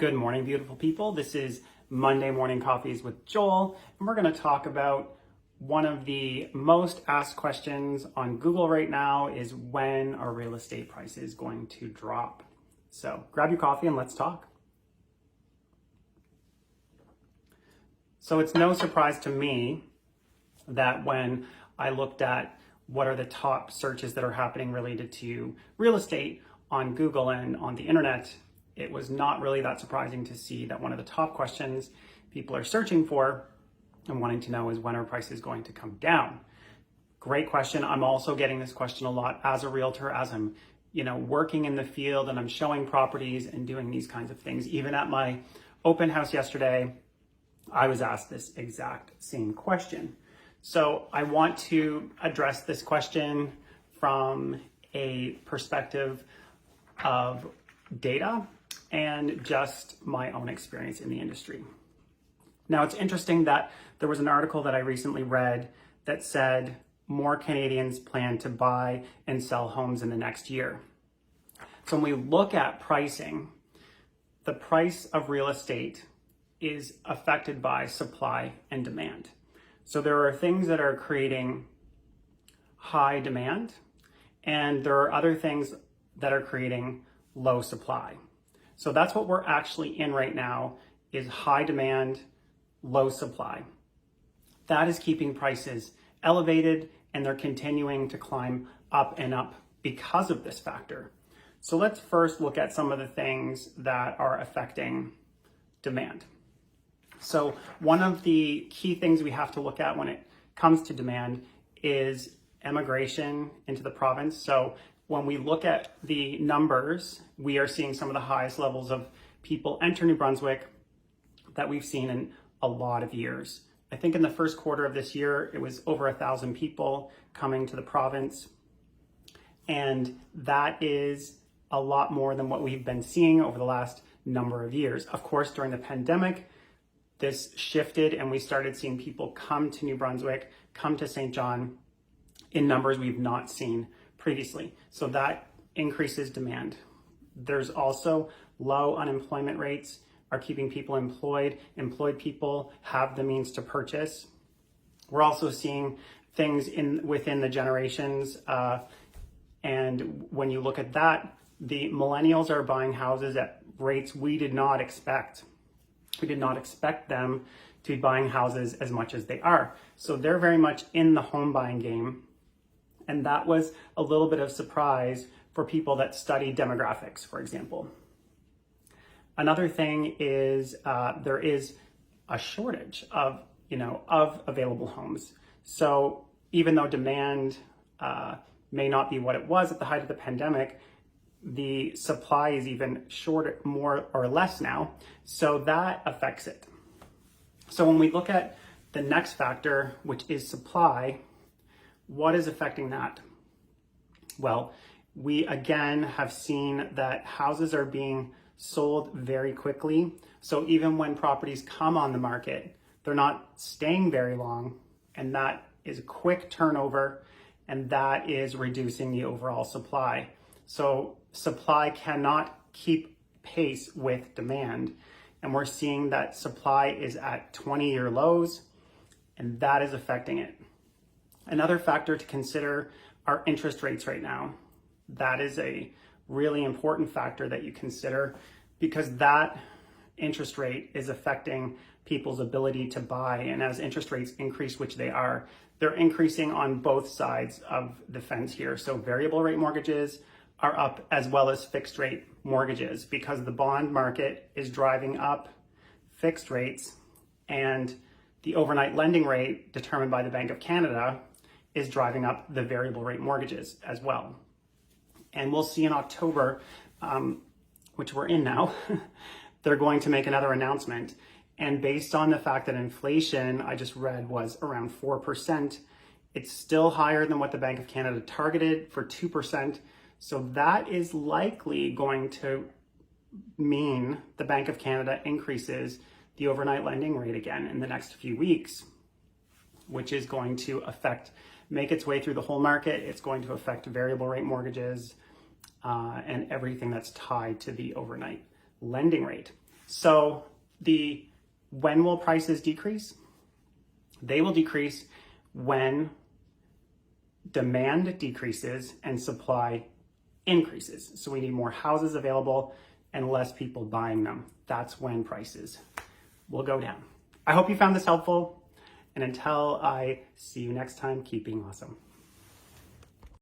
Good morning, beautiful people. This is Monday Morning Coffees with Joel, and we're going to talk about one of the most asked questions on Google right now is when are real estate prices going to drop? So grab your coffee and let's talk. So it's no surprise to me that when I looked at what are the top searches that are happening related to real estate on Google and on the internet, it was not really that surprising to see that one of the top questions people are searching for and wanting to know is when are prices going to come down? Great question. I'm also getting this question a lot as a realtor, as I'm, working in the field and I'm showing properties and doing these kinds of things. Even at my open house yesterday, I was asked this exact same question. So I want to address this question from a perspective of data and just my own experience in the industry. Now, it's interesting that there was an article that I recently read that said more Canadians plan to buy and sell homes in the next year. So when we look at pricing, the price of real estate is affected by supply and demand. So there are things that are creating high demand, and there are other things that are creating low supply. So that's what we're actually in right now is high demand, low supply. That is keeping prices elevated and they're continuing to climb up and up because of this factor. So let's first look at some of the things that are affecting demand. So one of the key things we have to look at when it comes to demand is immigration into the province. So when we look at the numbers, we are seeing some of the highest levels of people enter New Brunswick that we've seen in a lot of years. I think in the first quarter of this year, it was over 1,000 people coming to the province. And that is a lot more than what we've been seeing over the last number of years. Of course, during the pandemic, this shifted and we started seeing people come to New Brunswick, come to St. John in numbers we've not seen previously. So that increases demand. There's also low unemployment rates are keeping people employed. Employed people have the means to purchase. We're also seeing things within the generations. And when you look at that, the millennials are buying houses at rates we did not expect. We did not expect them to be buying houses as much as they are. So they're very much in the home buying game. And that was a little bit of surprise for people that study demographics, for example. Another thing is there is a shortage of available homes. So even though demand may not be what it was at the height of the pandemic, the supply is even shorter, more or less now. So that affects it. So when we look at the next factor, which is supply, what is affecting that? Well, we again have seen that houses are being sold very quickly. So even when properties come on the market, they're not staying very long, and that is a quick turnover, and that is reducing the overall supply. So supply cannot keep pace with demand, and we're seeing that supply is at 20-year lows, and that is affecting it. Another factor to consider are interest rates right now. That is a really important factor that you consider because that interest rate is affecting people's ability to buy. And as interest rates increase, which they are, they're increasing on both sides of the fence here. So variable rate mortgages are up as well as fixed rate mortgages because the bond market is driving up fixed rates and the overnight lending rate determined by the Bank of Canada is driving up the variable rate mortgages as well. And we'll see in October, which we're in now, they're going to make another announcement. And based on the fact that inflation, I just read, was around 4%, it's still higher than what the Bank of Canada targeted for 2%. So that is likely going to mean the Bank of Canada increases the overnight lending rate again in the next few weeks, which is going to make its way through the whole market. It's going to affect variable rate mortgages and everything that's tied to the overnight lending rate. So when will prices decrease? They will decrease when demand decreases and supply increases. So we need more houses available and less people buying them. That's when prices will go down. I hope you found this helpful. And until I see you next time, keep being awesome.